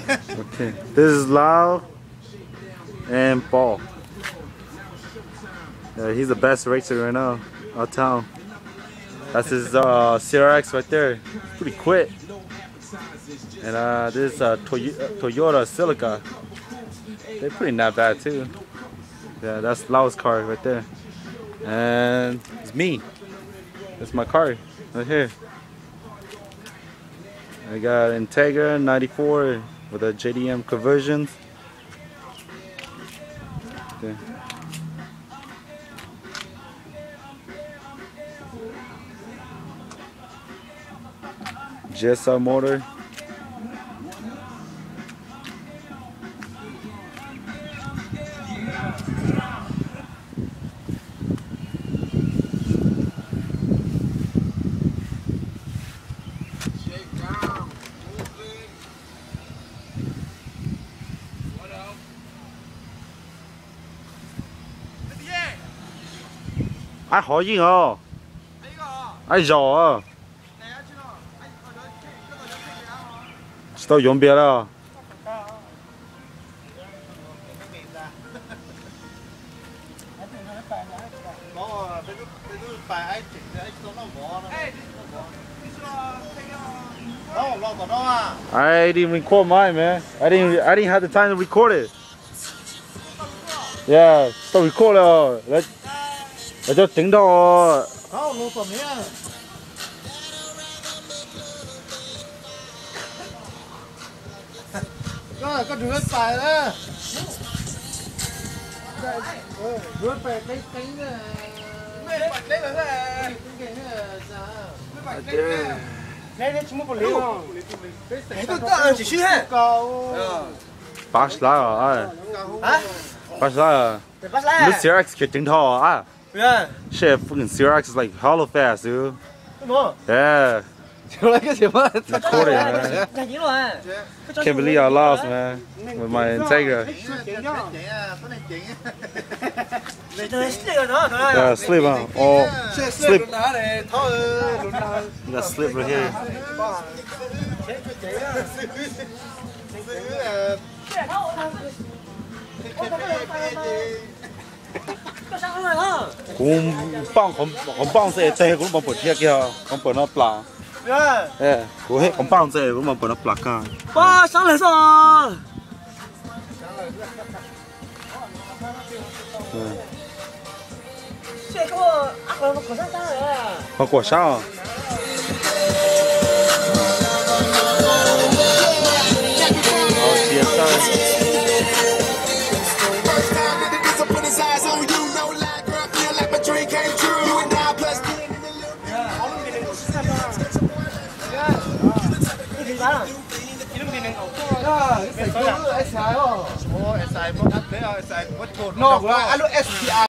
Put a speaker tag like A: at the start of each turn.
A: Okay, this is Lau and Paul. Yeah, he's the best racer right now, uptown. That's his CRX right there. It's pretty quick. And this is Toyota Celica. They're pretty not bad too. Yeah, that's Lau's car right there. And it's me. That's my car right here. I got Integra 94 with a JDM conversions. Okay. GSR motor. Ai hỏi gì hả? Ai rõ à? Tao dùng biệt à? I didn't record mine, man. I didn't have the time to record it. Yeah, tao record rồi. Để cho tính độ.
B: Không, lô phẩm nhá. Có đứa xài đó. Đứa phải cái cánh Đây chúng một liều. Cái tự chỉ hết.
A: Bắt lại à?
B: Hả?
A: Bắt lại.
B: Bắt lại.
A: This CRX can tính độ à?
B: Yeah.
A: Shit, fucking CRX is like hella fast, dude. Yeah.
B: Recording,
A: man. Can't believe I lost, man. With my Integra. Yeah, slip, huh? Oh, slip. You got slip right here. Cũng băng xe xe cũng bằng bột thiệt kìa, bằng bột nó plà. Yeah, cũng hết cũng băng xe cũng bằng bột nó plà cả.
B: Ba sáng lại rồi. Xe có ăn một quả sao rồi à?
A: Một quả sao?
B: Nó, alo SPR